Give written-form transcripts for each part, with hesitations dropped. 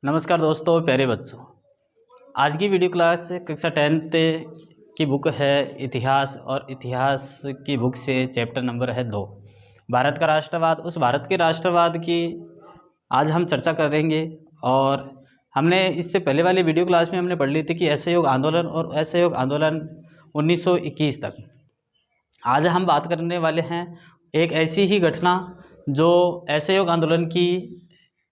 नमस्कार दोस्तों, प्यारे बच्चों। आज की वीडियो क्लास कक्षा 10th की बुक है इतिहास, और इतिहास की बुक से चैप्टर नंबर है 2, भारत का राष्ट्रवाद। उस भारत के राष्ट्रवाद की आज हम चर्चा करेंगे। और हमने इससे पहले वाली वीडियो क्लास में हमने पढ़ ली थी कि असहयोग आंदोलन और असहयोग आंदोलन 1921 तक। आज हम बात करने वाले हैं एक ऐसी ही घटना जो असहयोग आंदोलन की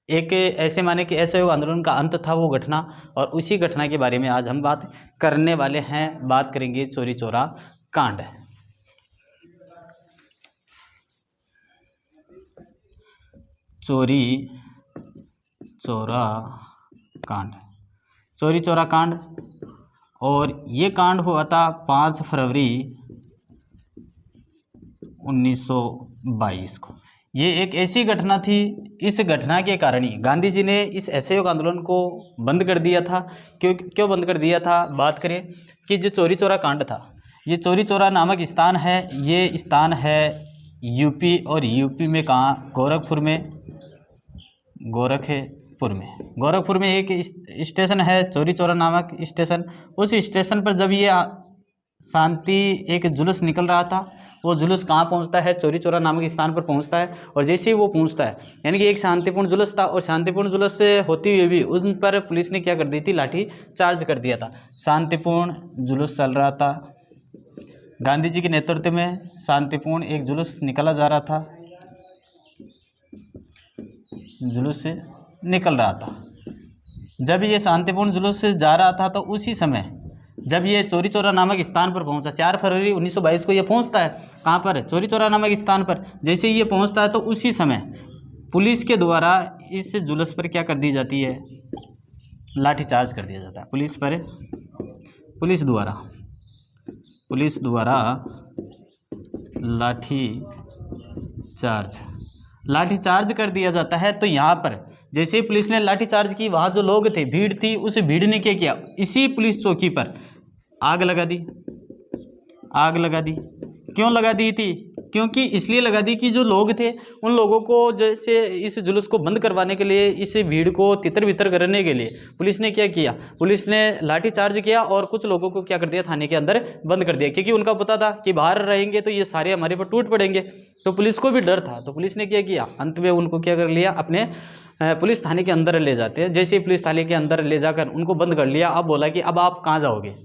एक ऐसे माने कि असहयोग आंदोलन का अंत था वो घटना, और उसी घटना के बारे में आज हम बात करने वाले हैं। बात करेंगे चौरी चौरा कांड। चौरी चौरा कांड, चौरी चौरा कांड। और ये कांड हुआ था 5 फरवरी 1922 को। ये एक ऐसी घटना थी, इस घटना के कारण ही गांधी जी ने इस असहयोग आंदोलन को बंद कर दिया था। क्यों बंद कर दिया था? बात करें कि जो चौरी चौरा कांड था, ये चौरी चौरा नामक स्थान है। ये स्थान है यूपी, और यूपी में कहाँ? गोरखपुर में एक स्टेशन है चौरी चौरा नामक स्टेशन। उस स्टेशन पर जब ये शांति एक जुलूस निकल रहा था, वो जुलूस कहाँ पहुँचता है? चौरी चौरा नामक स्थान पर पहुँचता है। और जैसे ही वो पहुँचता है, यानी कि एक शांतिपूर्ण जुलूस था, और शांतिपूर्ण जुलूस से होते हुए भी उन पर पुलिस ने क्या कर दी थी? लाठी चार्ज कर दिया था। शांतिपूर्ण जुलूस चल रहा था, गांधी जी के नेतृत्व में शांतिपूर्ण एक जुलूस निकला जा रहा था, जुलूस से निकल रहा था। जब ये शांतिपूर्ण जुलूस से जा रहा था, तो उसी समय जब ये चौरी चौरा नामक स्थान पर पहुंचा, 4 फरवरी 1922 को ये पहुंचता है। कहाँ पर? चौरी चौरा नामक स्थान पर। जैसे ही ये पहुंचता है, तो उसी समय पुलिस के द्वारा इस जुलूस पर क्या कर दी जाती है? लाठी चार्ज कर दिया जाता है पुलिस पर। पुलिस द्वारा लाठी चार्ज कर दिया जाता है। तो यहाँ पर जैसे ही पुलिस ने लाठी चार्ज की, वहाँ जो लोग थे, भीड़ थी, उस भीड़ ने क्या किया? इसी पुलिस चौकी पर आग लगा दी। क्यों लगा दी थी? क्योंकि इसलिए लगा दी कि जो लोग थे, उन लोगों को जैसे इस जुलूस को बंद करवाने के लिए, इस भीड़ को तितर बितर करने के लिए पुलिस ने क्या किया? पुलिस ने लाठी चार्ज किया, और कुछ लोगों को क्या कर दिया? थाने के अंदर बंद कर दिया। क्योंकि उनका पता था कि बाहर रहेंगे तो ये सारे हमारे पर टूट पड़ेंगे। तो पुलिस को भी डर था, तो पुलिस ने क्या किया? अंत में उनको क्या कर लिया? अपने पुलिस थाने के अंदर ले जाते हैं। जैसे ही पुलिस थाने के अंदर ले जाकर उनको बंद कर लिया, अब बोला कि अब आप कहाँ जाओगे?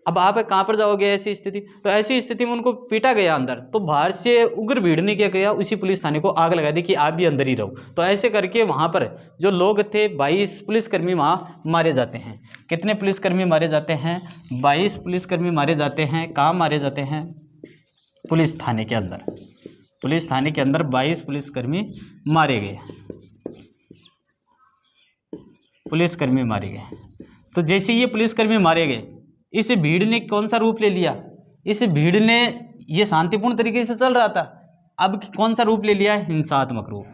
अब आप कहाँ पर जाओगे? ऐसी स्थिति, तो ऐसी स्थिति में उनको पीटा गया अंदर। तो बाहर से उग्र भीड़ ने क्या किया? उसी पुलिस थाने को आग लगा दी कि आप भी अंदर ही रहो। तो ऐसे करके वहाँ पर जो लोग थे, 22 पुलिसकर्मी वहाँ मारे जाते हैं। कितने पुलिसकर्मी मारे जाते हैं? 22 पुलिसकर्मी मारे जाते हैं। कहाँ मारे जाते हैं? पुलिस थाने के अंदर। पुलिस थाने के अंदर 22 पुलिसकर्मी मारे गए। तो जैसे ये पुलिसकर्मी मारे गए, इस भीड़ ने कौन सा रूप ले लिया? इस भीड़ ने, ये शांतिपूर्ण तरीके से चल रहा था, अब कौन सा रूप ले लिया? हिंसात्मक रूप।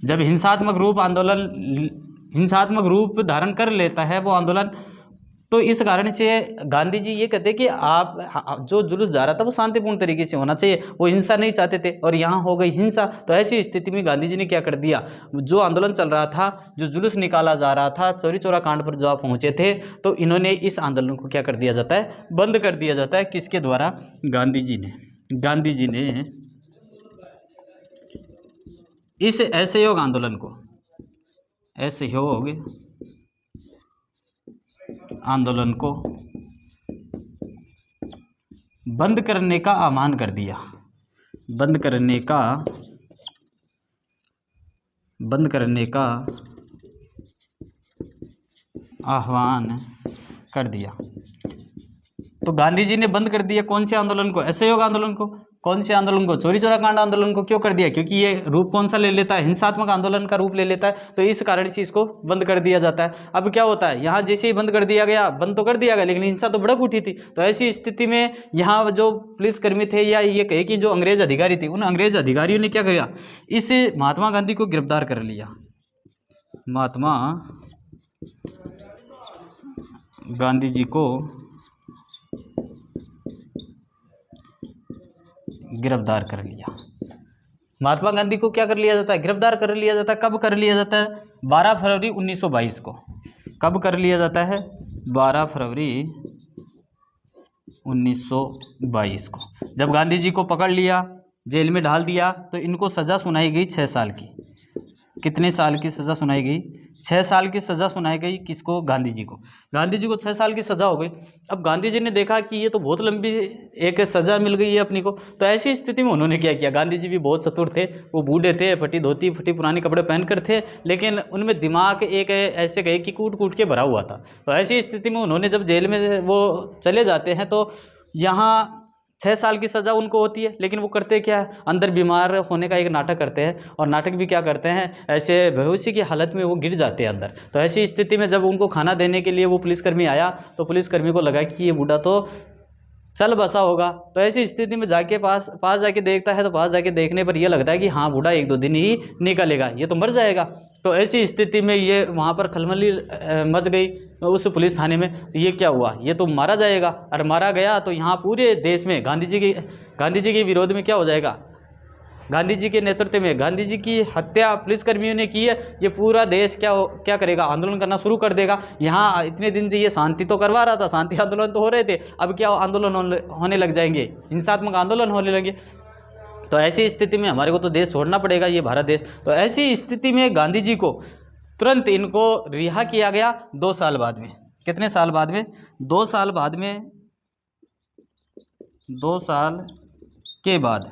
जब हिंसात्मक रूप धारण कर लेता है वो आंदोलन, तो इस कारण से गांधी जी ये कहते कि आप जो जुलूस जा रहा था वो शांतिपूर्ण तरीके से होना चाहिए, वो हिंसा नहीं चाहते थे, और यहाँ हो गई हिंसा। तो ऐसी स्थिति में गांधी जी ने क्या कर दिया? जो आंदोलन चल रहा था, जो जुलूस निकाला जा रहा था, चौरी चौरा कांड पर जो आप पहुँचे थे, तो इन्होंने इस आंदोलन को क्या कर दिया जाता है? बंद कर दिया जाता है। किसके द्वारा? गांधी जी ने इस असहयोग आंदोलन को बंद करने का आह्वान कर दिया। बंद करने का आह्वान कर दिया। तो गांधी जी ने बंद कर दिया कौन से आंदोलन को? असहयोग आंदोलन को। कौन से आंदोलन को? चौरी चौरा कांड आंदोलन को। क्यों कर दिया? क्योंकि ये रूप कौन सा ले लेता है? हिंसात्मक आंदोलन का रूप ले लेता है। तो इस कारण से इसको बंद कर दिया जाता है। अब क्या होता है? यहाँ जैसे ही बंद कर दिया गया, बंद तो कर दिया गया, लेकिन हिंसा तो भड़क उठी थी। तो ऐसी स्थिति में यहाँ जो पुलिसकर्मी थे, या ये कहे कि जो अंग्रेज अधिकारी थे, उन अंग्रेज अधिकारियों ने क्या किया? इस महात्मा गांधी को गिरफ्तार कर लिया। महात्मा गांधी जी को गिरफ्तार कर लिया। महात्मा गांधी को क्या कर लिया जाता है, गिरफ्तार कर लिया जाता है। कब कर लिया जाता है, 12 फरवरी 1922 को। कब कर लिया जाता है, 12 फरवरी 1922 को। जब गांधी जी को पकड़ लिया, जेल में डाल दिया, तो इनको सज़ा सुनाई गई 6 साल की। कितने साल की सज़ा सुनाई गई, 6 साल की सज़ा सुनाई गई। किसको, गांधी जी को। गांधी जी को 6 साल की सज़ा हो गई। अब गांधी जी ने देखा कि ये तो बहुत लंबी एक सज़ा मिल गई है अपनी को, तो ऐसी स्थिति में उन्होंने क्या किया, गांधी जी भी बहुत चतुर थे, वो बूढ़े थे, फटी धोती फटी पुराने कपड़े पहन कर थे, लेकिन उनमें दिमाग एक ऐसे गए कि कूट कूट के भरा हुआ था। तो ऐसी स्थिति में उन्होंने, जब जेल में वो चले जाते हैं, तो यहाँ 6 साल की सज़ा उनको होती है, लेकिन वो करते क्या है, अंदर बीमार होने का एक नाटक करते हैं, और नाटक भी क्या करते हैं, ऐसे बेहोशी की हालत में वो गिर जाते हैं अंदर। तो ऐसी स्थिति में जब उनको खाना देने के लिए वो पुलिसकर्मी आया, तो पुलिसकर्मी को लगा कि ये बूढ़ा तो चल बसा होगा। तो ऐसी स्थिति में जाके पास जाके देखता है, तो पास जाके देखने पर यह लगता है कि हाँ, बूढ़ा 1-2 दिन ही निकलेगा, ये तो मर जाएगा। तो ऐसी स्थिति में ये वहाँ पर खलबली मच गई उस पुलिस थाने में। तो ये क्या हुआ, ये तो मारा जाएगा, और मारा गया तो यहाँ पूरे देश में गांधी जी के विरोध में क्या हो जाएगा, गांधी जी के नेतृत्व में गांधी जी की हत्या पुलिसकर्मियों ने की है। ये पूरा देश क्या करेगा, आंदोलन करना शुरू कर देगा। यहाँ इतने दिन से ये शांति तो करवा रहा था, शांति आंदोलन तो हो रहे थे, अब क्या आंदोलन होने लग जाएंगे, हिंसात्मक आंदोलन होने लगे। तो ऐसी स्थिति में हमारे को तो देश छोड़ना पड़ेगा, ये भारत देश। तो ऐसी स्थिति में गांधी जी को तुरंत इनको रिहा किया गया 2 साल बाद में। कितने साल बाद में, 2 साल बाद में, 2 साल के बाद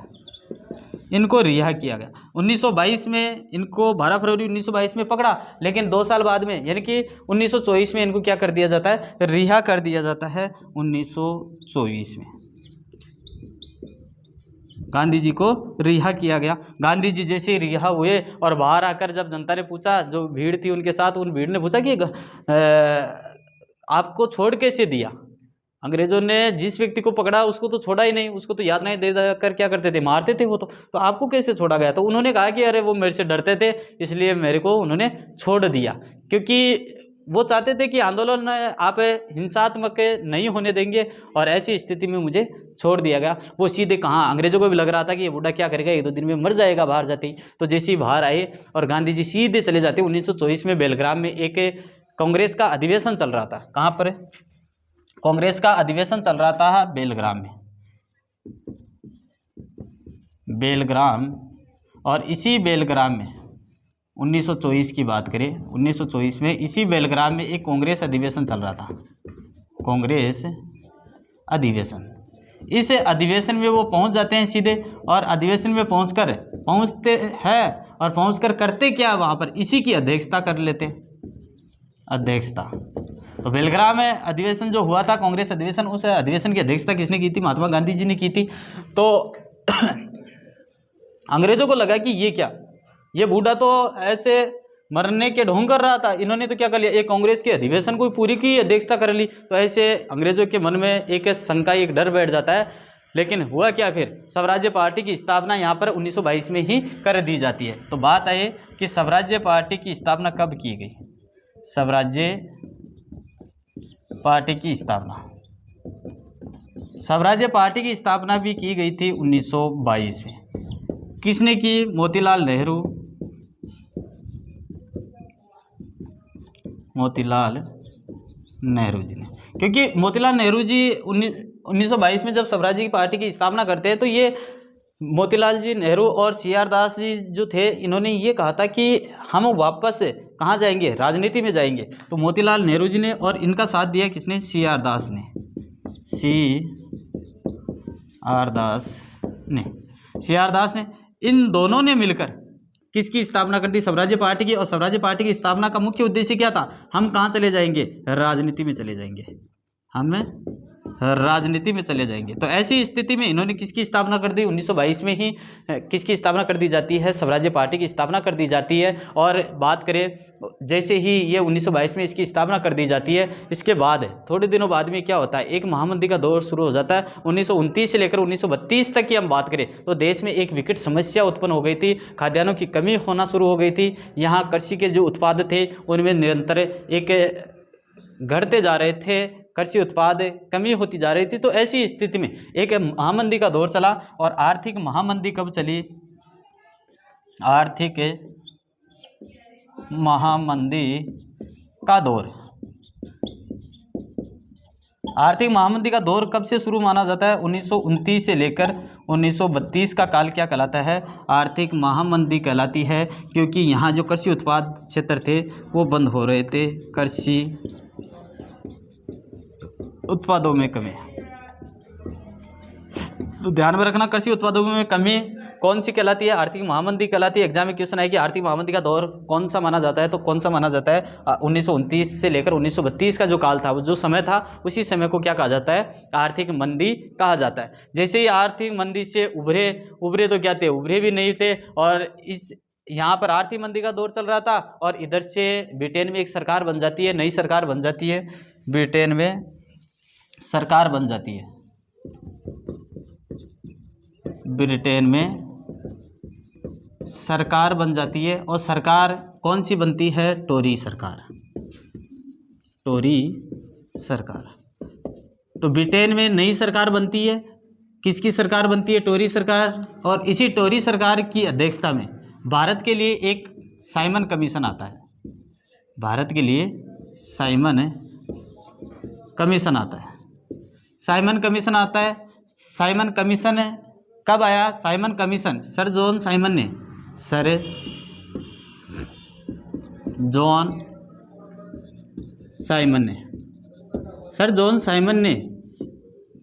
इनको रिहा किया गया। 1922 में इनको 12 फरवरी 1922 में पकड़ा, लेकिन 2 साल बाद में यानी कि 1924 में इनको क्या कर दिया जाता है, रिहा कर दिया जाता है। 1924 में गांधी जी को रिहा किया गया। गांधी जी जैसे रिहा हुए और बाहर आकर जब जनता ने पूछा, जो भीड़ थी उनके साथ, उन भीड़ ने पूछा कि आपको छोड़ कैसे दिया, अंग्रेजों ने जिस व्यक्ति को पकड़ा उसको तो छोड़ा ही नहीं, उसको तो यातनाएं दे कर क्या करते थे, मारते थे वो तो आपको कैसे छोड़ा गया। तो उन्होंने कहा कि अरे वो मेरे से डरते थे, इसलिए मेरे को उन्होंने छोड़ दिया, क्योंकि वो चाहते थे कि आंदोलन आप हिंसात्मक नहीं होने देंगे, और ऐसी स्थिति में मुझे छोड़ दिया गया। वो सीधे कहाँ, अंग्रेजों को भी लग रहा था कि ये बूढ़ा क्या करेगा, 1-2 दिन में मर जाएगा बाहर जाते ही। तो जैसे ही बाहर आए और गांधी जी सीधे चले जाते। 1924 में बेलग्राम में एक कांग्रेस का अधिवेशन चल रहा था। कहाँ पर, कांग्रेस का अधिवेशन चल रहा था बेलग्राम में, बेलग्राम। और इसी बेलग्राम में 1924 की बात करें, 1924 में इसी बेलग्राम में एक कांग्रेस अधिवेशन चल रहा था, कांग्रेस अधिवेशन। इस अधिवेशन में वो पहुंच जाते हैं सीधे, और अधिवेशन में पहुंचते हैं और पहुंचकर करते क्या, वहाँ पर इसी की अध्यक्षता कर लेते हैं, अध्यक्षता। तो बेलग्राम में अधिवेशन जो हुआ था, कांग्रेस अधिवेशन, उस अधिवेशन की अध्यक्षता किसने की थी, महात्मा गांधी जी ने की थी। तो अंग्रेजों को लगा कि ये क्या, ये बूढ़ा तो ऐसे मरने के ढोंग कर रहा था, इन्होंने तो क्या कर लिया, एक कांग्रेस के अधिवेशन को पूरी की अध्यक्षता कर ली। तो ऐसे अंग्रेजों के मन में एक शंका, एक डर बैठ जाता है। लेकिन हुआ क्या, फिर स्वराज्य पार्टी की स्थापना यहाँ पर 1922 में ही कर दी जाती है। तो बात आए कि स्वराज्य पार्टी की स्थापना कब की गई, स्वराज्य पार्टी की स्थापना, स्वराज्य पार्टी की स्थापना भी की गई थी 1922 में। किसने की, मोतीलाल नेहरू, मोतीलाल नेहरू जी ने। क्योंकि मोतीलाल नेहरू जी 1922 में जब स्वराज्य पार्टी की स्थापना करते हैं, तो ये मोतीलाल जी नेहरू और CR दास जी जो थे, इन्होंने ये कहा था कि हम वापस कहाँ जाएंगे, राजनीति में जाएंगे। तो मोतीलाल नेहरू जी ने, और इनका साथ दिया किसने, CR दास ने, CR दास ने। इन दोनों ने मिलकर किसकी स्थापना कर दी, स्वराज्य पार्टी की। और स्वराज्य पार्टी की स्थापना का मुख्य उद्देश्य क्या था, हम कहाँ चले जाएंगे, राजनीति में चले जाएंगे, हम राजनीति में चले जाएंगे। तो ऐसी स्थिति में इन्होंने किसकी स्थापना कर दी, 1922 में ही किसकी स्थापना कर दी जाती है, स्वराज्य पार्टी की स्थापना कर दी जाती है। और बात करें, जैसे ही ये 1922 में इसकी स्थापना कर दी जाती है, इसके बाद थोड़े दिनों बाद में क्या होता है, एक महामंदी का दौर शुरू हो जाता है। 1929 से लेकर 1932 तक की हम बात करें तो देश में एक विकट समस्या उत्पन्न हो गई थी, खाद्यान्नों की कमी होना शुरू हो गई थी। यहाँ कृषि के जो उत्पाद थे उनमें निरंतर एक घटते जा रहे थे, कृषि उत्पाद कमी होती जा रही थी। तो ऐसी स्थिति में एक महामंदी का दौर चला। और आर्थिक महामंदी कब चली, आर्थिक महामंदी का दौर। आर्थिक महामंदी का दौर कब से शुरू माना जाता है? 1929 से लेकर 1932 का काल क्या कहलाता है? आर्थिक महामंदी कहलाती है, क्योंकि यहाँ जो कृषि उत्पाद क्षेत्र थे वो बंद हो रहे थे, कृषि उत्पादों में कमी। तो ध्यान में रखना, कृषि उत्पादों में कमी कौन सी कहलाती है? आर्थिक महामंदी कहलाती है। एग्जाम में क्वेश्चन है कि आर्थिक महामंदी का दौर कौन सा माना जाता है, तो कौन सा माना जाता है? 1929 से लेकर 1932 का जो काल था, वो जो समय था, उसी समय को क्या कहा जाता है? आर्थिक मंदी कहा जाता है। जैसे ही आर्थिक मंदी से उभरे तो क्या थे? उभरे भी नहीं थे, और इस यहाँ पर आर्थिक मंदी का दौर चल रहा था, और इधर से ब्रिटेन में एक सरकार बन जाती है, नई सरकार बन जाती है, ब्रिटेन में सरकार बन जाती है, ब्रिटेन में सरकार बन जाती है। और सरकार कौन सी बनती है? टोरी सरकार, टोरी सरकार। तो ब्रिटेन में नई सरकार बनती है, किसकी सरकार बनती है? टोरी सरकार। और इसी टोरी सरकार की अध्यक्षता में भारत के लिए एक साइमन कमीशन आता है, भारत के लिए साइमन कमीशन आता है, साइमन कमीशन आता है। साइमन कमीशन कब आया? Simon commission sir John Simon ने, सर जॉन साइमन ने, सर जॉन साइमन ने,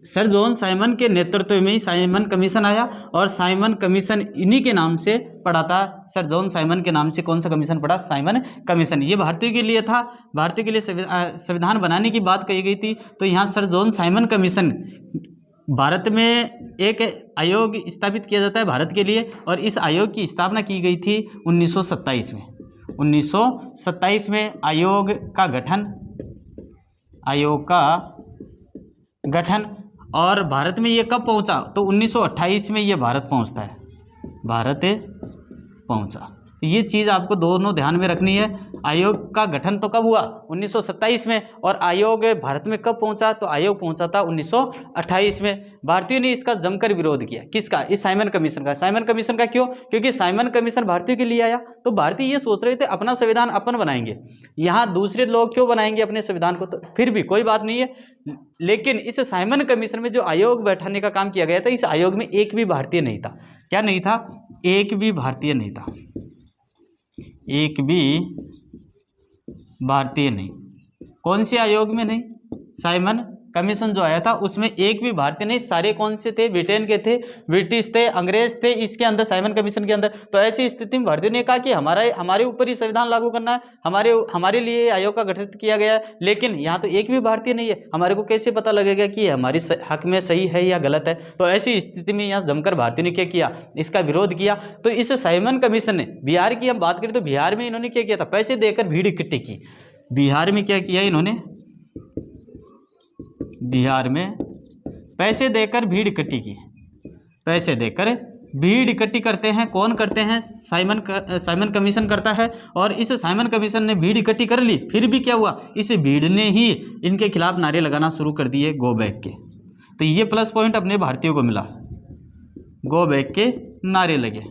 सर जॉन साइमन के नेतृत्व में ही साइमन कमीशन आया, और साइमन कमीशन इन्हीं के नाम से पड़ा था। सर जॉन साइमन के नाम से कौन सा कमीशन पड़ा? Simon commission. ये भारतीयों के लिए था, भारतीयों के लिए संविधान बनाने की बात कही गई थी। तो यहाँ sir John Simon commission, Bharat में एक आयोग स्थापित किया जाता है भारत के लिए, और इस आयोग की स्थापना की गई थी 1927 में। 1927 में आयोग का गठन, और भारत में ये कब पहुंचा? तो 1928 में ये भारत पहुंचता है, भारत पहुंचा। ये चीज़ आपको दोनों ध्यान में रखनी है। आयोग का गठन तो कब हुआ? 1927 में। और आयोग भारत में कब पहुंचा? तो आयोग पहुंचा था 1928 में। भारतीयों ने इसका जमकर विरोध किया। किसका? इस साइमन कमीशन का। साइमन कमीशन का क्यों? क्योंकि साइमन कमीशन भारतीयों के लिए आया, तो भारतीय ये सोच रहे थे अपना संविधान अपन बनाएंगे, यहाँ दूसरे लोग क्यों बनाएंगे अपने संविधान को? तो फिर भी कोई बात नहीं है, लेकिन इस साइमन कमीशन में जो आयोग बैठाने का काम किया गया था, इस आयोग में एक भी भारतीय नहीं था। क्या नहीं था? एक भी भारतीय नहीं था, एक भी भारतीय नहीं। कौन से आयोग में नहीं? साइमन कमीशन जो आया था उसमें एक भी भारतीय नहीं। सारे कौन से थे? ब्रिटेन के थे, ब्रिटिश थे, अंग्रेज थे इसके अंदर, साइमन कमीशन के अंदर। तो ऐसी स्थिति में भारतीयों ने कहा कि हमारे ऊपर ही संविधान लागू करना है, हमारे लिए आयोग का गठन किया गया है, लेकिन यहाँ तो एक भी भारतीय नहीं है, हमारे को कैसे पता लगेगा कि हमारी हक में सही है या गलत है? तो ऐसी स्थिति में यहाँ जमकर भारतीयों ने क्या किया? इसका विरोध किया। तो इस साइमन कमीशन ने, बिहार की हम बात करें तो बिहार में इन्होंने क्या किया था? पैसे देकर भीड़ इकट्ठी की। बिहार में क्या किया इन्होंने? बिहार में पैसे देकर भीड़ इकट्ठी की। पैसे देकर भीड़ इकट्ठी करते हैं, कौन करते हैं? साइमन कमीशन करता है। और इस साइमन कमीशन ने भीड़ इकट्ठी कर ली, फिर भी क्या हुआ? इस भीड़ ने ही इनके खिलाफ नारे लगाना शुरू कर दिए, गो बैक के। तो ये प्लस पॉइंट अपने भारतीयों को मिला, गो बैक के नारे लगे।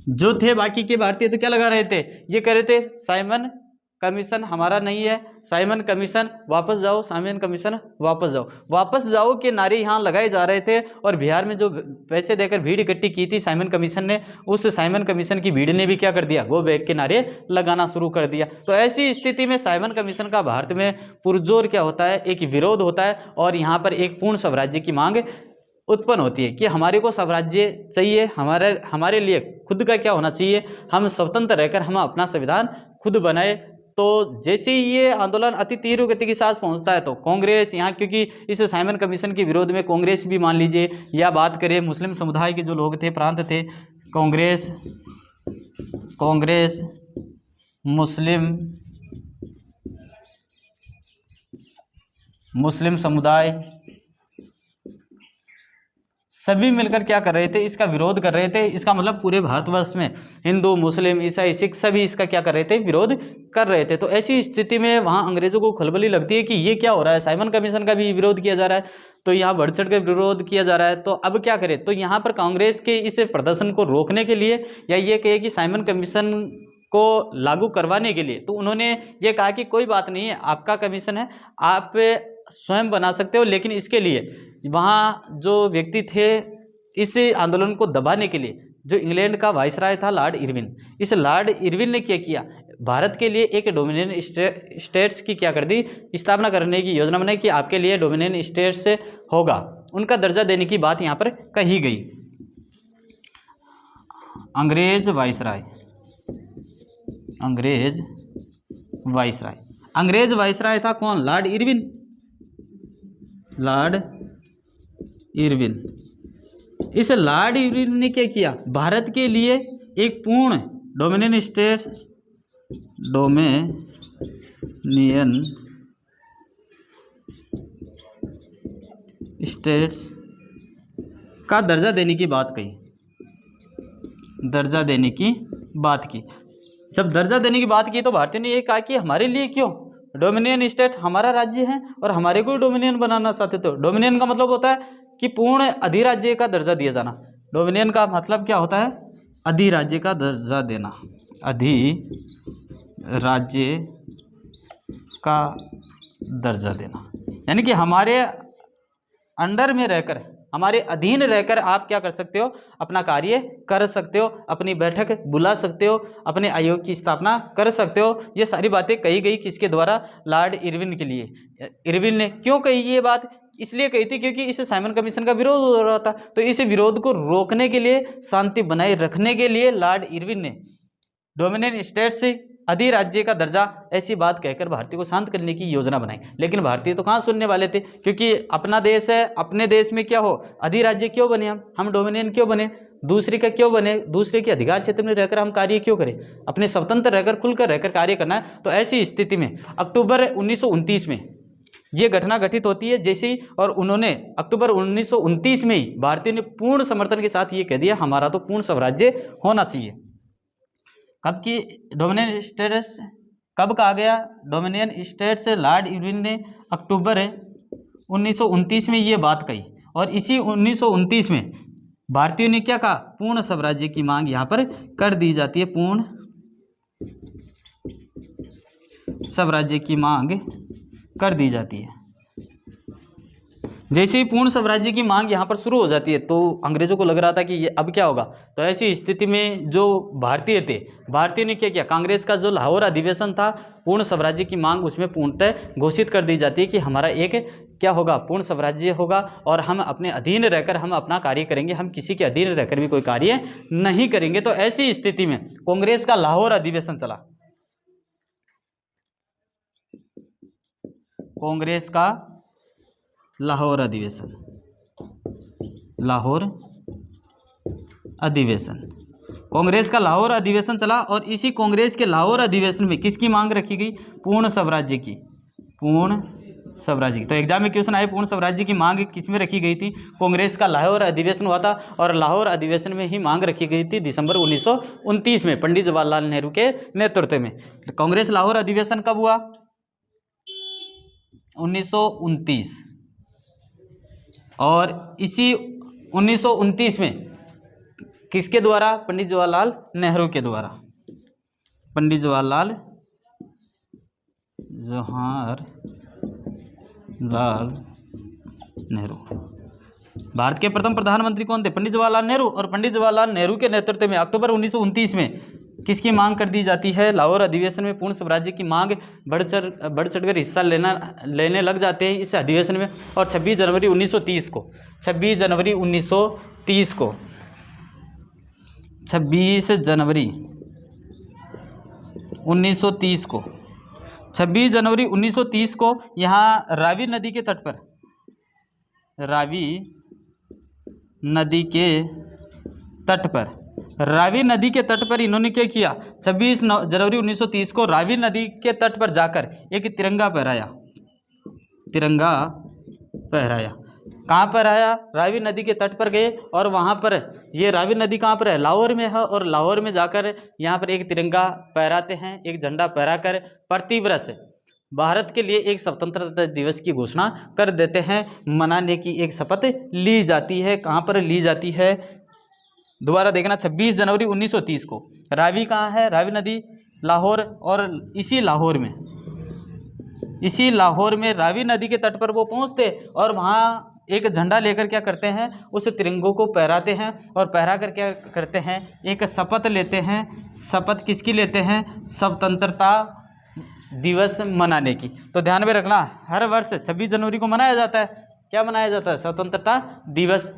जो थे बाकी के भारतीय तो क्या लगा रहे थे? ये कह रहे थे साइमन कमीशन हमारा नहीं है, साइमन कमीशन वापस जाओ, साइमन कमीशन वापस जाओ, वापस जाओ के नारे यहाँ लगाए जा रहे थे। और बिहार में जो पैसे देकर भीड़ इकट्ठी की थी साइमन कमीशन ने, उस साइमन कमीशन की भीड़ ने भी क्या कर दिया? गो बैक के नारे लगाना शुरू कर दिया। तो ऐसी स्थिति में साइमन कमीशन का भारत में पुरजोर क्या होता है? एक विरोध होता है, और यहाँ पर एक पूर्ण स्वराज्य की मांग उत्पन्न होती है कि हमारे को स्वराज्य चाहिए, हमारे लिए खुद का क्या होना चाहिए, हम स्वतंत्र रहकर हम अपना संविधान खुद बनाए। तो जैसे ही ये आंदोलन अति तीव्र गति के साथ पहुंचता है, तो कांग्रेस यहाँ, क्योंकि इस साइमन कमीशन के विरोध में कांग्रेस भी मान लीजिए, या बात करें मुस्लिम समुदाय के जो लोग थे, प्रांत थे, कांग्रेस मुस्लिम समुदाय सभी मिलकर क्या कर रहे थे, इसका विरोध कर रहे थे। इसका मतलब पूरे भारतवर्ष में हिंदू, मुस्लिम, ईसाई, सिख सभी इसका क्या कर रहे थे, विरोध कर रहे थे। तो ऐसी स्थिति में वहाँ अंग्रेजों को खलबली लगती है कि ये क्या हो रहा है, साइमन कमीशन का भी विरोध किया जा रहा है, तो यहाँ बढ़ चढ़ कर विरोध किया जा रहा है। तो अब क्या करें, तो यहाँ पर कांग्रेस के इस प्रदर्शन को रोकने के लिए या ये कहे कि साइमन कमीशन को लागू करवाने के लिए, तो उन्होंने ये कहा कि कोई बात नहीं है, आपका कमीशन है, आप स्वयं बना सकते हो, लेकिन इसके लिए वहाँ जो व्यक्ति थे इस आंदोलन को दबाने के लिए, जो इंग्लैंड का वाइसराय था लॉर्ड इरविन, इस लॉर्ड इरविन ने क्या किया, भारत के लिए एक डोमिनियन स्टेट्स की क्या कर दी, स्थापना करने की योजना बनाई कि आपके लिए डोमिनियन स्टेट्स होगा, उनका दर्जा देने की बात यहाँ पर कही गई। अंग्रेज वाइसराय, अंग्रेज वाइसराय, अंग्रेज वाइसराय था कौन, लॉर्ड इरविन, लॉर्ड इरविन। इस लॉर्ड इरविन ने क्या किया, भारत के लिए एक पूर्ण डोमिनियन स्टेट्स, डोमिनियन स्टेट्स का दर्जा देने की बात कही, दर्जा देने की बात की। जब दर्जा देने की बात की तो भारतीयों ने ये कहा कि हमारे लिए क्यों, डोमिनियन स्टेट हमारा राज्य है और हमारे को डोमिनियन बनाना चाहते। तो डोमिनियन का मतलब होता है कि पूर्ण अधिराज्य का दर्जा दिया जाना। डोमिनियन का मतलब क्या होता है, अधिराज्य का दर्जा देना, अधिराज्य का दर्जा देना, यानी कि हमारे अंडर में रहकर, हमारे अधीन रहकर आप क्या कर सकते हो, अपना कार्य कर सकते हो, अपनी बैठक बुला सकते हो, अपने आयोग की स्थापना कर सकते हो। ये सारी बातें कही गई किसके द्वारा, लॉर्ड इरविन के लिए। इरविन ने क्यों कही ये बात, इसलिए कही थी क्योंकि इस साइमन कमीशन का विरोध हो रहा था। तो इस विरोध को रोकने के लिए, शांति बनाए रखने के लिए लॉर्ड इरविन ने डोमिनियन स्टेट्स से अधिराज्य का दर्जा, ऐसी बात कहकर भारतीयों को शांत करने की योजना बनाई। लेकिन भारतीय तो कहाँ सुनने वाले थे, क्योंकि अपना देश है, अपने देश में क्या हो, अधिराज्य क्यों बने, हम डोमिनियन क्यों बने, दूसरे का क्यों बने, दूसरे के अधिकार क्षेत्र में रहकर हम कार्य क्यों करें, अपने स्वतंत्र रहकर खुलकर रहकर कार्य करना है। तो ऐसी स्थिति में अक्टूबर 1929 में ये घटना घटित होती है जैसे ही, और उन्होंने अक्टूबर 1929 में ही भारतीयों ने पूर्ण समर्थन के साथ ये कह दिया हमारा तो पूर्ण स्वराज्य होना चाहिए। कब की डोमिनियन स्टेट्स, कब कहा गया डोमिनियन स्टेट्स, लॉर्ड इरविन ने अक्टूबर 1929 में ये बात कही। और इसी 1929 में भारतीयों ने क्या कहा, पूर्ण स्वराज्य की मांग यहाँ पर कर दी जाती है, पूर्ण स्वराज्य की मांग कर दी जाती है। जैसे ही पूर्ण स्वराज्य की मांग यहाँ पर शुरू हो जाती है तो अंग्रेजों को लग रहा था कि ये अब क्या होगा। तो ऐसी स्थिति में जो भारतीय थे, भारतीयों ने क्या किया, कांग्रेस का जो लाहौर अधिवेशन था, पूर्ण स्वराज्य की मांग उसमें पूर्णतः घोषित कर दी जाती है कि हमारा एक क्या होगा, पूर्ण स्वराज्य होगा और हम अपने अधीन रहकर हम अपना कार्य करेंगे, हम किसी के अधीन रहकर भी कोई कार्य नहीं करेंगे। तो ऐसी स्थिति में कांग्रेस का लाहौर अधिवेशन चला, कांग्रेस का लाहौर अधिवेशन, लाहौर अधिवेशन, कांग्रेस का लाहौर अधिवेशन चला। और इसी कांग्रेस के लाहौर अधिवेशन में किसकी मांग रखी गई, पूर्ण स्वराज्य की, पूर्ण स्वराज्य की। तो एग्जाम में क्वेश्चन आए पूर्ण स्वराज्य की मांग किस में रखी गई थी, कांग्रेस का लाहौर अधिवेशन हुआ था और लाहौर अधिवेशन में ही मांग रखी गई थी दिसंबर 1929 में पंडित जवाहरलाल नेहरू के नेतृत्व में। कांग्रेस लाहौर अधिवेशन कब हुआ, 1929, और इसी 1929 में किसके द्वारा, पंडित जवाहरलाल नेहरू के द्वारा, पंडित जवाहरलाल नेहरू। भारत के प्रथम प्रधानमंत्री कौन थे, पंडित जवाहरलाल नेहरू। और पंडित जवाहरलाल नेहरू के नेतृत्व में अक्टूबर 1929 में किसकी मांग कर दी जाती है, लाहौर अधिवेशन में पूर्ण स्वराज्य की मांग बढ़ चढ़कर हिस्सा लेने लग जाते हैं इस अधिवेशन में। और 26 जनवरी 1930 को 26 जनवरी 1930 को 26 जनवरी 1930 को 26 जनवरी 1930 को यहाँ रावी नदी के तट पर, रावी नदी के तट पर, रावी नदी के तट पर इन्होंने क्या किया, 26 जनवरी 1930 को रावी नदी के तट पर जाकर एक तिरंगा फहराया, तिरंगा फहराया। कहाँ पर आया, रावी नदी के तट पर गए और वहाँ पर ये रावी नदी कहाँ पर है, लाहौर में है, और लाहौर में जाकर यहाँ पर एक तिरंगा फहराते हैं, एक झंडा फहराकर प्रतिवर्ष भारत के लिए एक स्वतंत्रता दिवस की घोषणा कर देते हैं, मनाने की एक शपथ ली जाती है। कहाँ पर ली जाती है, दोबारा देखना, 26 जनवरी 1930 को। रावी कहाँ है, रावी नदी लाहौर, और इसी लाहौर में रावी नदी के तट पर वो पहुँचते और वहाँ एक झंडा लेकर क्या करते हैं, उस तिरंगों को फहराते हैं, और फहरा कर क्या करते हैं, एक शपथ लेते हैं। शपथ किसकी लेते हैं, स्वतंत्रता दिवस मनाने की। तो ध्यान में रखना, हर वर्ष 26 जनवरी को मनाया जाता है, क्या मनाया जाता है, स्वतंत्रता दिवस।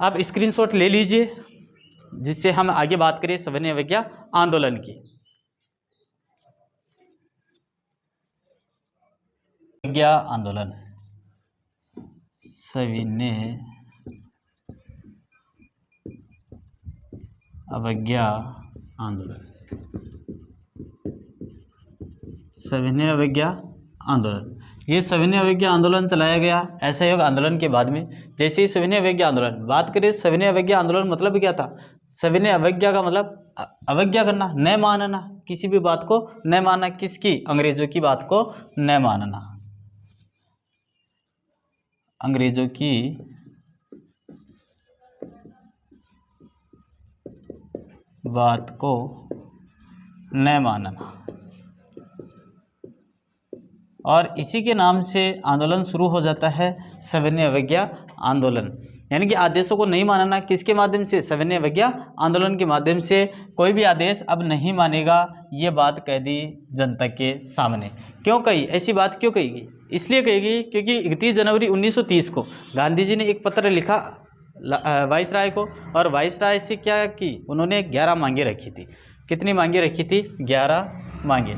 आप स्क्रीनशॉट ले लीजिए, जिससे हम आगे बात करें सविनय अवज्ञा आंदोलन की। अवज्ञा आंदोलन, सविनय अवज्ञा आंदोलन, सविनय अवज्ञा आंदोलन। ये सविनय अवज्ञा आंदोलन चलाया गया असहयोग आंदोलन के बाद में। जैसे ही सविनय अवज्ञा आंदोलन, बात करें सविनय अवज्ञा आंदोलन मतलब क्या था, सविनय अवज्ञा का मतलब अवज्ञा करना, न मानना, किसी भी बात को न मानना, किसकी, अंग्रेजों की बात को न मानना, अंग्रेजों की बात को न मानना। और इसी के नाम से आंदोलन शुरू हो जाता है, सविनय अवज्ञा आंदोलन। यानी कि आदेशों को नहीं मानना, किसके माध्यम से, सविनय अवज्ञा आंदोलन के माध्यम से। कोई भी आदेश अब नहीं मानेगा, ये बात कह दी जनता के सामने। क्यों कही, ऐसी बात क्यों कही, इसलिए कहेगी क्योंकि 31 जनवरी 1930 को गांधी जी ने एक पत्र लिखा वाइसराय को, और वाइसराय से क्या की, उन्होंने 11 मांगे रखी थी। कितनी मांगे रखी थी, 11 मांगे।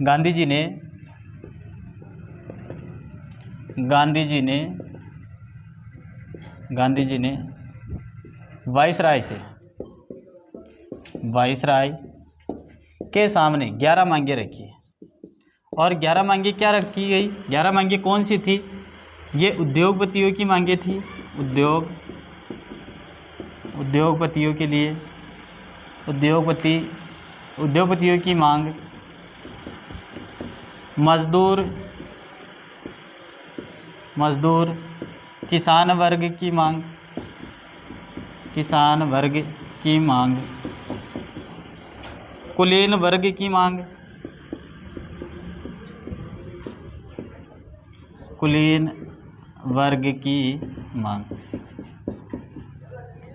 गांधी जी ने वाइसराय के सामने 11 मांगे रखी। और 11 मांगे क्या रखी गई, 11 मांगे कौन सी थी, ये उद्योगपतियों की मांगे थी, उद्योगपतियों के लिए, उद्योगपतियों की मांग, मजदूर, किसान वर्ग की मांग, कुलीन वर्ग की मांग,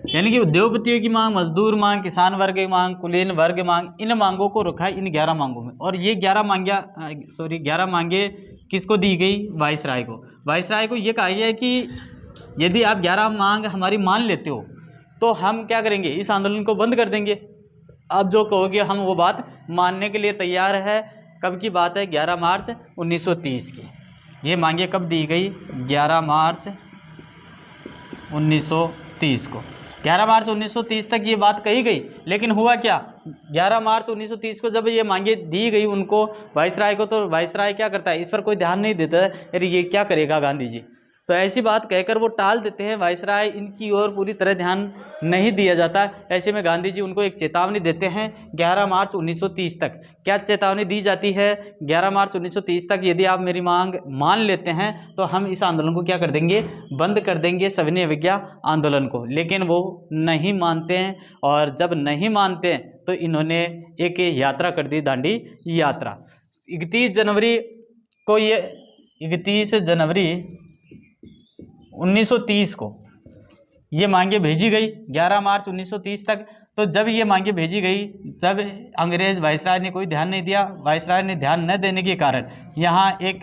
यानी कि उद्योगपतियों की मांग, मजदूर मांग, किसान वर्ग की मांग, कुलीन वर्ग मांग, इन मांगों को रखा इन 11 मांगों में। और ये 11 मांगे किसको दी गई, वाइसराय को। वाइसराय को ये कहा गया है कि यदि आप 11 मांग हमारी मान लेते हो तो हम क्या करेंगे, इस आंदोलन को बंद कर देंगे। आप जो कहोगे हम वो बात मानने के लिए तैयार है। कब की बात है, 11 मार्च 1930 की। ये मांगे कब दी गई, 11 मार्च 1930 को। 11 मार्च 1930 तक ये बात कही गई, लेकिन हुआ क्या, 11 मार्च 1930 को जब ये मांगे दी गई उनको, वाइसराय को, तो वाइसराय क्या करता है, इस पर कोई ध्यान नहीं देता है, अरे ये क्या करेगा गांधी जी, तो ऐसी बात कहकर वो टाल देते हैं। वाइसराय इनकी ओर पूरी तरह ध्यान नहीं दिया जाता। ऐसे में गांधी जी उनको एक चेतावनी देते हैं 11 मार्च 1930 तक। क्या चेतावनी दी जाती है, 11 मार्च 1930 तक यदि आप मेरी मांग मान लेते हैं तो हम इस आंदोलन को क्या कर देंगे, बंद कर देंगे, सविनय अवज्ञा आंदोलन को। लेकिन वो नहीं मानते हैं, और जब नहीं मानते हैं तो इन्होंने एक यात्रा कर दी, दांडी यात्रा। 31 जनवरी को, ये 31 जनवरी 1930 को ये मांगे भेजी गई, 11 मार्च 1930 तक। तो जब ये मांगे भेजी गई, जब अंग्रेज वाइसराय ने कोई ध्यान नहीं दिया, वाइसराय ने ध्यान न देने के कारण यहाँ एक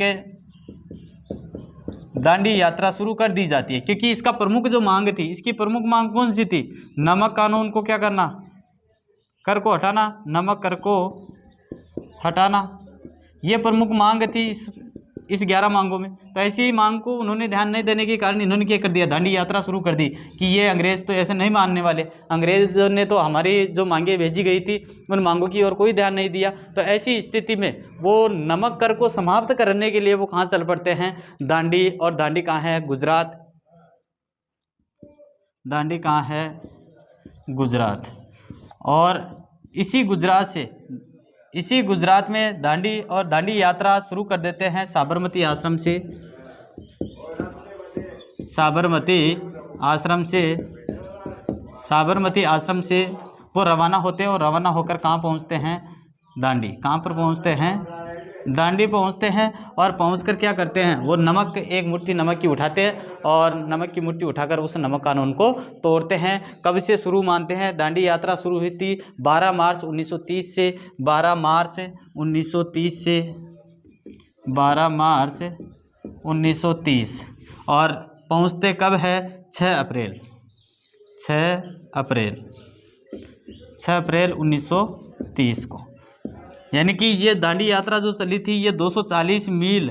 दांडी यात्रा शुरू कर दी जाती है। क्योंकि इसका प्रमुख जो मांग थी, इसकी प्रमुख मांग कौन सी थी, नमक कानून को क्या करना, कर को हटाना, नमक कर को हटाना, ये प्रमुख मांग थी। इस 11 मांगों में। तो ऐसी मांग को उन्होंने ध्यान नहीं देने के कारण इन्होंने क्या कर दिया, दांडी यात्रा शुरू कर दी कि ये अंग्रेज़ तो ऐसे नहीं मानने वाले, अंग्रेज़ ने तो हमारी जो मांगें भेजी गई थी उन मांगों की ओर कोई ध्यान नहीं दिया। तो ऐसी स्थिति में वो नमक कर को समाप्त करने के लिए वो कहाँ चल पड़ते हैं, दांडी। और दांडी कहाँ है, गुजरात। दांडी कहाँ है, गुजरात। और इसी गुजरात में दांडी और दांडी यात्रा शुरू कर देते हैं साबरमती आश्रम से। साबरमती आश्रम से वो रवाना होते हैं और रवाना होकर कहाँ पहुँचते हैं, दांडी। कहाँ पर पहुँचते हैं, दांडी पहुँचते हैं। और पहुँचकर क्या करते हैं, वो नमक, एक मुट्ठी नमक की उठाते हैं और नमक की मुट्ठी उठाकर उस नमक कानून को तोड़ते हैं। कब से शुरू मानते हैं, दांडी यात्रा शुरू हुई थी 12 मार्च 1930 से 12 मार्च 1930 और पहुँचते कब है, 6 अप्रैल 1930 को। यानी कि ये दांडी यात्रा जो चली थी ये 240 मील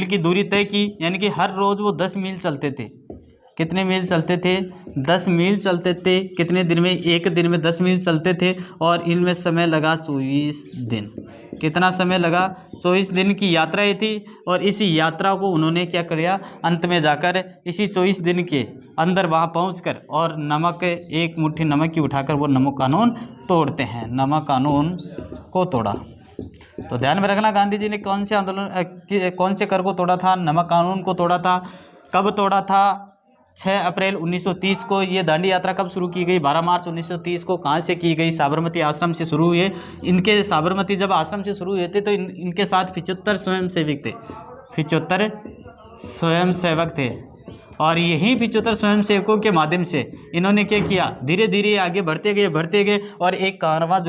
की दूरी तय की। यानी कि हर रोज़ वो 10 मील चलते थे। कितने मील चलते थे, 10 मील चलते थे। कितने दिन में, एक दिन में 10 मील चलते थे। और इनमें समय लगा 24 दिन। कितना समय लगा, 24 दिन की यात्रा ये थी। और इस यात्रा को उन्होंने क्या किया, अंत में जाकर इसी 24 दिन के अंदर वहाँ पहुँचकर और नमक, एक मुट्ठी नमक की उठाकर वो नमक कानून तोड़ते हैं। नमक कानून को तोड़ा। तो ध्यान में रखना, गांधी जी ने कौन से आंदोलन, कौन से कर को तोड़ा था, नमक कानून को तोड़ा था। कब तोड़ा था, 6 अप्रैल 1930 को। ये दांडी यात्रा कब शुरू की गई, 12 मार्च 1930 को। कहाँ से की गई, साबरमती आश्रम से शुरू हुए। इनके साबरमती जब आश्रम से शुरू हुए थे तो इनके साथ 75 स्वयंसेवक थे। 75 स्वयंसेवक थे। और यही 75 स्वयंसेवकों के माध्यम से इन्होंने क्या किया, धीरे धीरे आगे बढ़ते गए और एक कारवां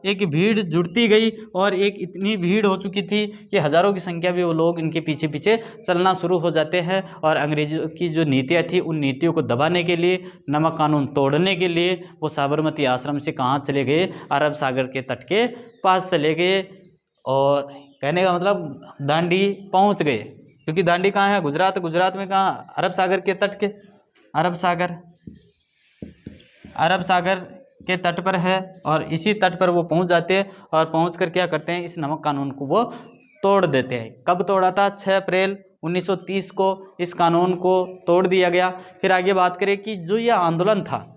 एक भीड़ जुड़ती गई। और एक इतनी भीड़ हो चुकी थी कि हज़ारों की संख्या में वो लोग इनके पीछे पीछे चलना शुरू हो जाते हैं। और अंग्रेज़ों की जो नीतियाँ थी उन नीतियों को दबाने के लिए, नमक कानून तोड़ने के लिए वो साबरमती आश्रम से कहाँ चले गए, अरब सागर के तट के पास चले गए। और कहने का मतलब दांडी पहुँच गए, क्योंकि दांडी कहाँ है, गुजरात। गुजरात में कहाँ, अरब सागर के तट के, अरब सागर के तट पर है। और इसी तट पर वो पहुंच जाते हैं और पहुंचकर क्या करते हैं, इस नमक कानून को वो तोड़ देते हैं। कब तोड़ा था, 6 अप्रैल 1930 को इस कानून को तोड़ दिया गया। फिर आगे बात करें कि जो ये आंदोलन था,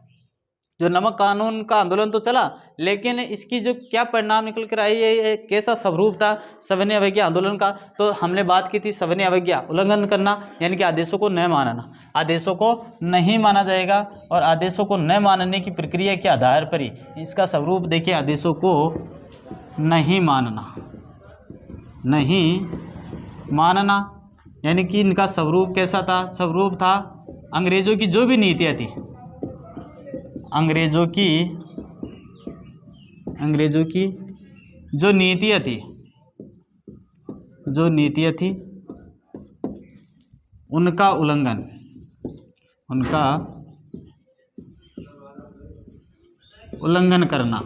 जो नमक कानून का आंदोलन तो चला, लेकिन इसकी जो क्या परिणाम निकल कर आई है, ये कैसा स्वरूप था सविनय अवज्ञा आंदोलन का। तो हमने बात की थी सविनय अवज्ञा, उल्लंघन करना, यानी कि आदेशों को न मानना। आदेशों को नहीं माना जाएगा और आदेशों को न मानने की प्रक्रिया के आधार पर ही इसका स्वरूप देखिए, आदेशों को नहीं मानना। यानी कि इनका स्वरूप कैसा था, स्वरूप था अंग्रेज़ों की जो भी नीतियाँ थी, अंग्रेज़ों की जो नीतियाँ थी उनका उल्लंघन करना।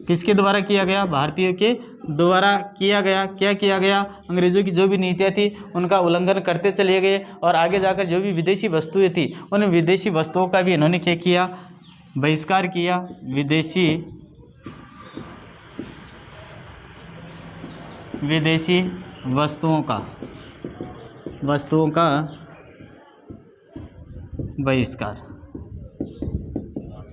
किसके द्वारा किया गया, भारतीयों के द्वारा किया गया। क्या किया गया, अंग्रेज़ों की जो भी नीतियाँ थी उनका उल्लंघन करते चले गए। और आगे जाकर जो भी विदेशी वस्तुएं थी उन विदेशी वस्तुओं का भी इन्होंने क्या किया, बहिष्कार किया। विदेशी वस्तुओं का बहिष्कार,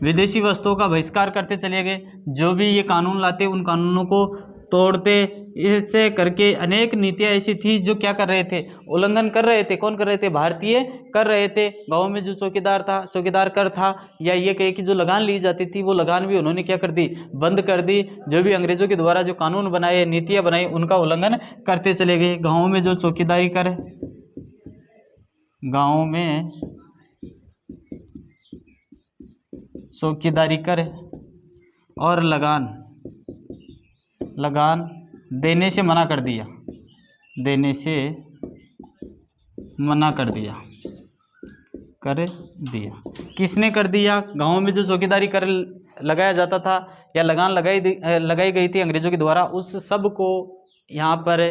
विदेशी वस्तुओं का बहिष्कार करते चले गए। जो भी ये कानून लाते उन कानूनों को तोड़ते। इससे करके अनेक नीतियाँ ऐसी थी जो क्या कर रहे थे, उल्लंघन कर रहे थे। कौन कर रहे थे, भारतीय कर रहे थे। गाँव में जो चौकीदार कर था, या ये कहे कि जो लगान ली जाती थी वो लगान भी उन्होंने क्या कर दी, बंद कर दी। जो भी अंग्रेज़ों के द्वारा जो कानून बनाए, नीतियाँ बनाई, उनका उल्लंघन करते चले गए। गाँव में जो चौकीदारी कर, गाँव में चौकीदारी कर और लगान देने से मना कर दिया, किसने कर दिया, गाँव में जो चौकीदारी कर लगाया जाता था या लगान लगाई गई थी अंग्रेजों के द्वारा, उस सब को यहाँ पर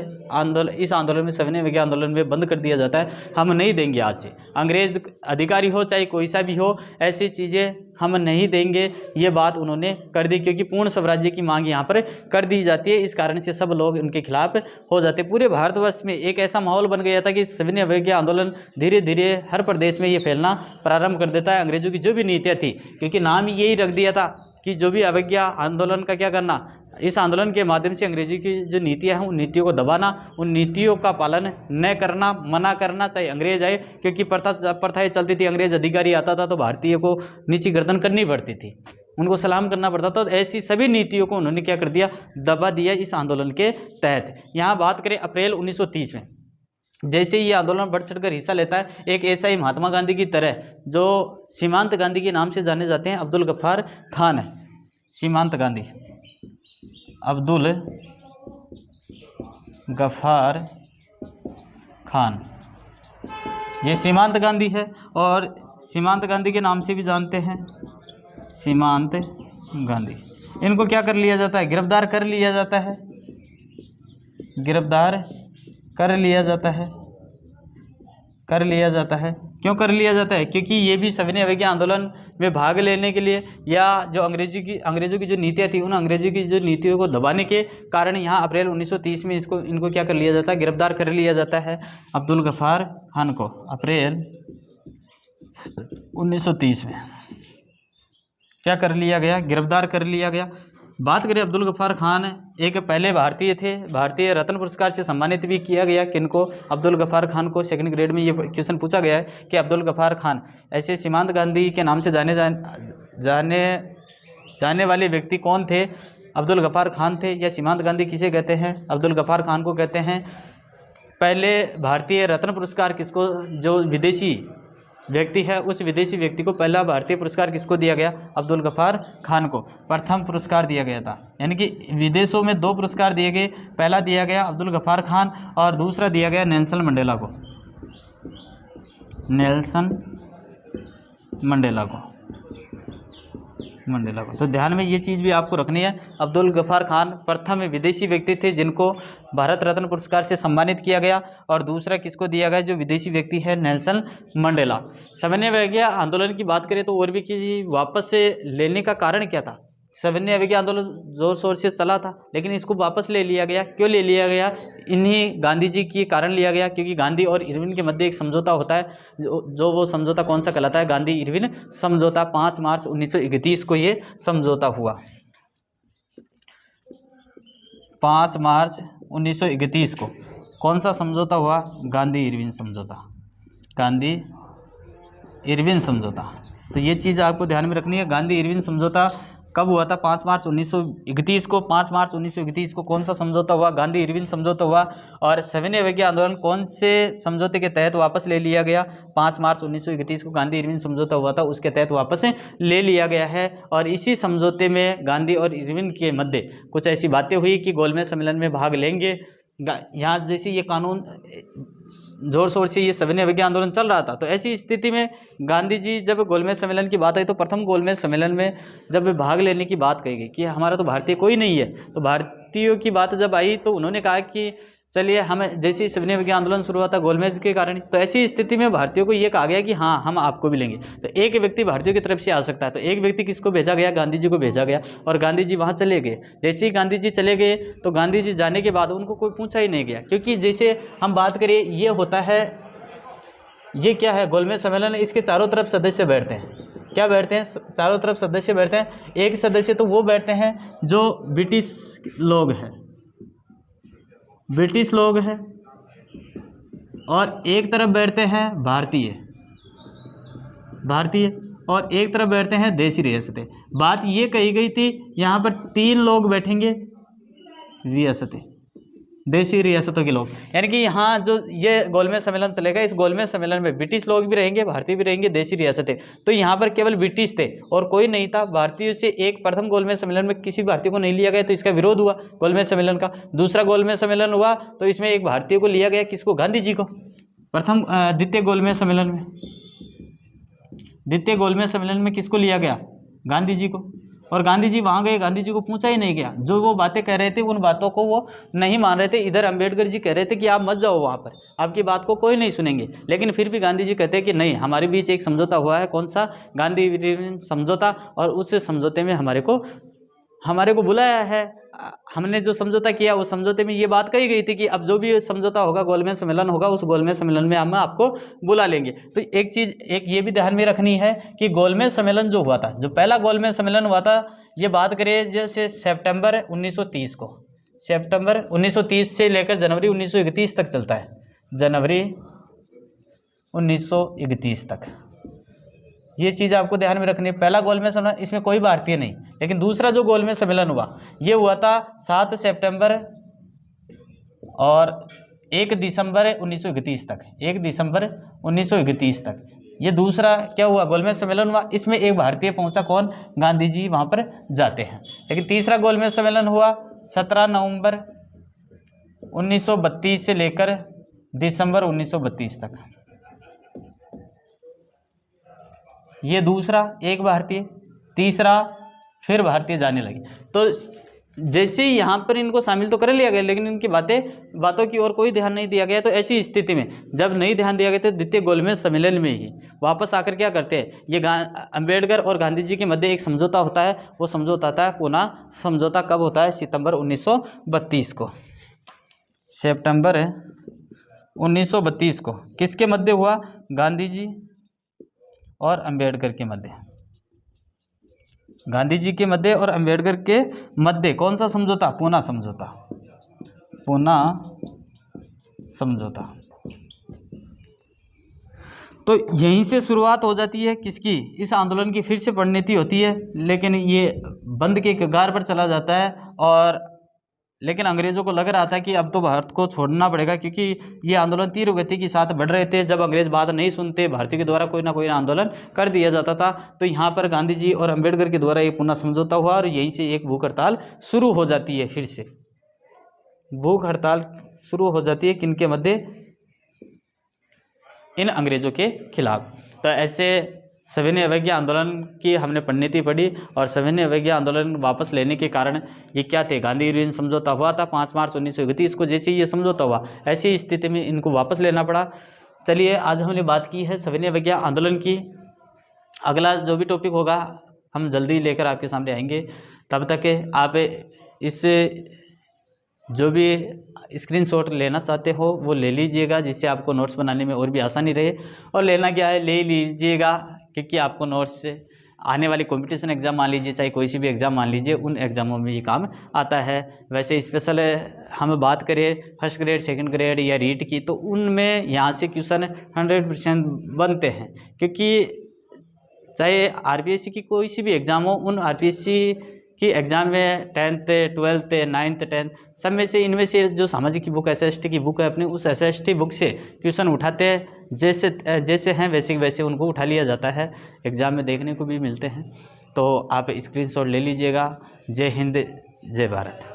इस आंदोलन में, सविनय अवज्ञा आंदोलन में बंद कर दिया जाता है। हम नहीं देंगे, आज से अंग्रेज अधिकारी हो चाहे कोई सा भी हो, ऐसी चीज़ें हम नहीं देंगे, ये बात उन्होंने कर दी, क्योंकि पूर्ण स्वराज्य की मांग यहाँ पर कर दी जाती है। इस कारण से सब लोग उनके खिलाफ हो जाते। पूरे भारतवर्ष में एक ऐसा माहौल बन गया था कि सविनय अवज्ञा आंदोलन धीरे धीरे हर प्रदेश में ये फैलना प्रारंभ कर देता है। अंग्रेजों की जो भी नीतियाँ थी, क्योंकि नाम ही यही रख दिया था कि जो भी अवज्ञा आंदोलन का क्या करना, इस आंदोलन के माध्यम से अंग्रेजी की जो नीतियां हैं उन नीतियों को दबाना, उन नीतियों का पालन न करना, मना करना, चाहे अंग्रेज आए, क्योंकि प्रथाएं चलती थी। अंग्रेज अधिकारी आता था तो भारतीय को नीची गर्दन करनी पड़ती थी, उनको सलाम करना पड़ता था। तो ऐसी सभी नीतियों को उन्होंने क्या कर दिया, दबा दिया इस आंदोलन के तहत। यहाँ बात करें अप्रैल 1930 में, जैसे ये आंदोलन बढ़ चढ़कर हिस्सा लेता है, एक ऐसा ही महात्मा गांधी की तरह जो सीमांत गांधी के नाम से जाने जाते हैं, अब्दुल गफ्फार खान है। सीमांत गांधी, अब्दुल गफ्फार खान, ये सीमांत गांधी है और सीमांत गांधी के नाम से भी जानते हैं, सीमांत गांधी। इनको क्या कर लिया जाता है, गिरफ्तार कर लिया जाता है, गिरफ्तार कर लिया जाता है, कर लिया जाता है। क्यों कर लिया जाता है, क्योंकि ये भी सविनय अवज्ञा आंदोलन में भाग लेने के लिए, या जो अंग्रेजों की जो नीतियाँ थी, उन अंग्रेजों की जो नीतियों को दबाने के कारण यहाँ अप्रैल 1930 में इनको क्या कर लिया जाता है, गिरफ्तार कर लिया जाता है अब्दुल गफ्फार खान को। अप्रैल 1930 में क्या कर लिया गया, गिरफ्तार कर लिया गया। बात करें अब्दुल गफ्फार खान, एक पहले भारतीय थे, भारतीय रत्न पुरस्कार से सम्मानित भी किया गया। किनको, अब्दुल गफ्फार खान को। सेकंड ग्रेड में ये क्वेश्चन पूछा गया है कि अब्दुल गफ्फार खान ऐसे सीमांत गांधी के नाम से जाने वाले व्यक्ति कौन थे, अब्दुल गफ्फार खान थे या सीमांत गांधी किसे कहते हैं, अब्दुल गफ्फार खान को कहते हैं। पहले भारतीय रत्न पुरस्कार किसको, जो विदेशी व्यक्ति है उस विदेशी व्यक्ति को पहला भारतीय पुरस्कार किसको दिया गया, अब्दुल गफ्फार खान को प्रथम पुरस्कार दिया गया था। यानी कि विदेशों में 2 पुरस्कार दिए गए, पहला दिया गया अब्दुल गफ्फार खान और दूसरा दिया गया नेल्सन मंडेला को, नेल्सन मंडेला को। तो ध्यान में ये चीज़ भी आपको रखनी है, अब्दुल गफ्फार खान प्रथम विदेशी व्यक्ति थे जिनको भारत रत्न पुरस्कार से सम्मानित किया गया, और दूसरा किसको दिया गया, जो विदेशी व्यक्ति है नेल्सन मंडेला। सविनय अवज्ञा आंदोलन की बात करें तो और भी कि वापस से लेने का कारण क्या था। सविनय अवज्ञा आंदोलन जोर शोर से चला था, लेकिन इसको वापस ले लिया गया। क्यों ले लिया गया, इन्हीं गांधी जी के कारण लिया गया, क्योंकि गांधी और इरविन के मध्य एक समझौता होता है, जो वो समझौता कौन सा कहलाता है, गांधी इरविन समझौता। 5 मार्च 1931 को ये समझौता हुआ। 5 मार्च 1931 को कौन सा समझौता हुआ, गांधी इरविन समझौता, गांधी इरविन समझौता। तो ये चीज़ आपको ध्यान में रखनी है। गांधी इरविन समझौता कब हुआ था, 5 मार्च 1931 को। 5 मार्च 1931 को कौन सा समझौता हुआ, गांधी इरविन समझौता हुआ। और सविनय अवज्ञा आंदोलन कौन से समझौते के तहत वापस ले लिया गया, 5 मार्च 1931 को गांधी इरविन समझौता हुआ था, उसके तहत वापस ले लिया गया है। और इसी समझौते में गांधी और इरविन के मध्य कुछ ऐसी बातें हुई कि गोलमेज सम्मेलन में भाग लेंगे। यहाँ जैसे ये कानून जोर शोर से ये सविनय अवज्ञा आंदोलन चल रहा था, तो ऐसी स्थिति में गांधी जी जब गोलमेज सम्मेलन की बात आई, तो प्रथम गोलमेज सम्मेलन में जब भाग लेने की बात कही गई कि हमारा तो भारतीय कोई नहीं है, तो भारतीयों की बात जब आई तो उन्होंने कहा कि चलिए हम, जैसे सविनय अवज्ञा आंदोलन शुरू हुआ था गोलमेज के कारण, तो ऐसी स्थिति में भारतीयों को ये कहा गया कि हाँ हम आपको भी लेंगे। तो एक व्यक्ति भारतीयों की तरफ से आ सकता है, तो एक व्यक्ति किसको भेजा गया, गांधी जी को भेजा गया, और गांधी जी वहाँ चले गए। जैसे ही गांधी जी चले गए तो गांधी जी जाने के बाद उनको कोई पूछा ही नहीं गया, क्योंकि जैसे हम बात करें, ये होता है, ये क्या है, गोलमेज सम्मेलन, इसके चारों तरफ सदस्य बैठते हैं। क्या बैठते हैं, चारों तरफ सदस्य बैठते हैं। एक सदस्य तो वो बैठते हैं जो ब्रिटिश लोग हैं, ब्रिटिश लोग हैं, और एक तरफ बैठते हैं भारतीय, और एक तरफ बैठते हैं देशी रियासतें। बात ये कही गई थी, यहाँ पर 3 लोग बैठेंगे रियासतें, देशी रियासतों के लोग। यानी कि यहाँ जो ये गोलमेज सम्मेलन चलेगा, इस गोलमेज सम्मेलन में ब्रिटिश लोग भी रहेंगे, भारतीय भी रहेंगे, देशी रियासतें। तो यहाँ पर केवल ब्रिटिश थे और कोई नहीं था। भारतीयों से एक प्रथम गोलमेज सम्मेलन में किसी भारतीय को नहीं लिया गया, तो इसका विरोध हुआ गोलमेज सम्मेलन का। दूसरा गोलमेज सम्मेलन हुआ तो इसमें एक भारतीय को लिया गया, किसको, गांधी जी को। द्वितीय गोलमेज सम्मेलन में, द्वितीय गोलमेज सम्मेलन में किसको लिया गया, गांधी जी को। और गांधी जी वहाँ गए, गांधी जी को पूछा ही नहीं गया। जो वो बातें कह रहे थे उन बातों को वो नहीं मान रहे थे। इधर अंबेडकर जी कह रहे थे कि आप मत जाओ वहाँ पर, आपकी बात को कोई नहीं सुनेंगे। लेकिन फिर भी गांधी जी कहते हैं कि नहीं, हमारे बीच एक समझौता हुआ है। कौन सा? गांधी समझौता। और उस समझौते में हमारे को बुलाया है। हमने जो समझौता किया उस समझौते में ये बात कही गई थी कि अब जो भी समझौता होगा, गोलमेज सम्मेलन होगा, उस गोलमेज सम्मेलन में हम आपको बुला लेंगे। तो एक चीज़ ये भी ध्यान में रखनी है कि गोलमेज सम्मेलन जो हुआ था, जो पहला गोलमेज सम्मेलन हुआ था, ये बात करें जैसे सितंबर 1930 को, सितंबर 1930 से लेकर जनवरी 1931 तक चलता है, जनवरी 1931 तक। ये चीज़ आपको ध्यान में रखनी है। पहला गोलमेज सम्मेलन, इसमें कोई भारतीय नहीं। लेकिन दूसरा जो गोलमेज सम्मेलन हुआ, ये हुआ था 7 सितंबर और 1 दिसंबर 1931 तक, 1 दिसंबर 1931 तक। ये दूसरा क्या हुआ? गोलमेज सम्मेलन हुआ। इसमें एक भारतीय पहुंचा, कौन? गांधी जी वहाँ पर जाते हैं। लेकिन तीसरा गोलमेज सम्मेलन हुआ 17 नवंबर 1932 से लेकर दिसंबर 1932 तक। ये दूसरा, एक भारतीय, तीसरा फिर भारतीय जाने लगे। तो जैसे ही यहाँ पर इनको शामिल तो कर लिया गया, लेकिन इनकी बातों की ओर कोई ध्यान नहीं दिया गया। तो ऐसी स्थिति में जब नहीं ध्यान दिया गया तो द्वितीय गोलमेज सम्मेलन में ही वापस आकर क्या करते हैं, ये अंबेडकर और गांधी जी के मध्य एक समझौता होता है। वो समझौता होता है पूना समझौता। कब होता है? सितंबर 1932 को, सितंबर 1932 को। किसके मध्य हुआ? गांधी जी और अंबेडकर के मध्य, गांधी जी के मध्य और अंबेडकर के मध्य। कौन सा समझौता? पूना समझौता, पूना समझौता। तो यहीं से शुरुआत हो जाती है किसकी? इस आंदोलन की फिर से परिणति होती है, लेकिन ये बंद के कगार पर चला जाता है। और लेकिन अंग्रेज़ों को लग रहा था कि अब तो भारत को छोड़ना पड़ेगा, क्योंकि ये आंदोलन तीव्र गति के साथ बढ़ रहे थे। जब अंग्रेज बात नहीं सुनते, भारतीयों के द्वारा कोई ना कोई आंदोलन कर दिया जाता था। तो यहाँ पर गांधी जी और अंबेडकर के द्वारा एक पुनः समझौता हुआ और यहीं से एक भूख हड़ताल शुरू हो जाती है। फिर से भूख हड़ताल शुरू हो जाती है, किनके मध्य? इन अंग्रेज़ों के खिलाफ। तो ऐसे सविनय अवज्ञा आंदोलन की हमने परिणति पढ़ी। और सविनय अवज्ञा आंदोलन वापस लेने के कारण ये क्या थे? गांधी यूनियन समझौता हुआ था 5 मार्च 1931 को। जैसे ही ये समझौता हुआ, ऐसी स्थिति में इनको वापस लेना पड़ा। चलिए, आज हमने बात की है सविनय अवज्ञा आंदोलन की। अगला जो भी टॉपिक होगा हम जल्दी लेकर आपके सामने आएंगे। तब तक आप इस जो भी स्क्रीनशॉट लेना चाहते हो वो ले लीजिएगा, जिससे आपको नोट्स बनाने में और भी आसानी रहे। और लेना क्या है, ले लीजिएगा, क्योंकि आपको नोट्स से आने वाली कंपटीशन एग्ज़ाम मान लीजिए, चाहे कोई सी भी एग्ज़ाम मान लीजिए, उन एग्ज़ामों में ये काम आता है। वैसे स्पेशल हम बात करें फर्स्ट ग्रेड, सेकंड ग्रेड या रीट की, तो उनमें यहाँ से क्वेश्चन 100% बनते हैं। क्योंकि चाहे आरपीएससी की कोई सी भी एग्ज़ाम हो, उन आरपीएससी कि एग्ज़ाम में 10th 12th 9th 10th सब में से इनमें से जो सामाजिक की बुक एसएसटी की बुक है अपनी, उस एसएसटी बुक से क्वेश्चन उठाते हैं। जैसे हैं वैसे उनको उठा लिया जाता है, एग्ज़ाम में देखने को भी मिलते हैं। तो आप स्क्रीनशॉट ले लीजिएगा। जय हिंद, जय भारत।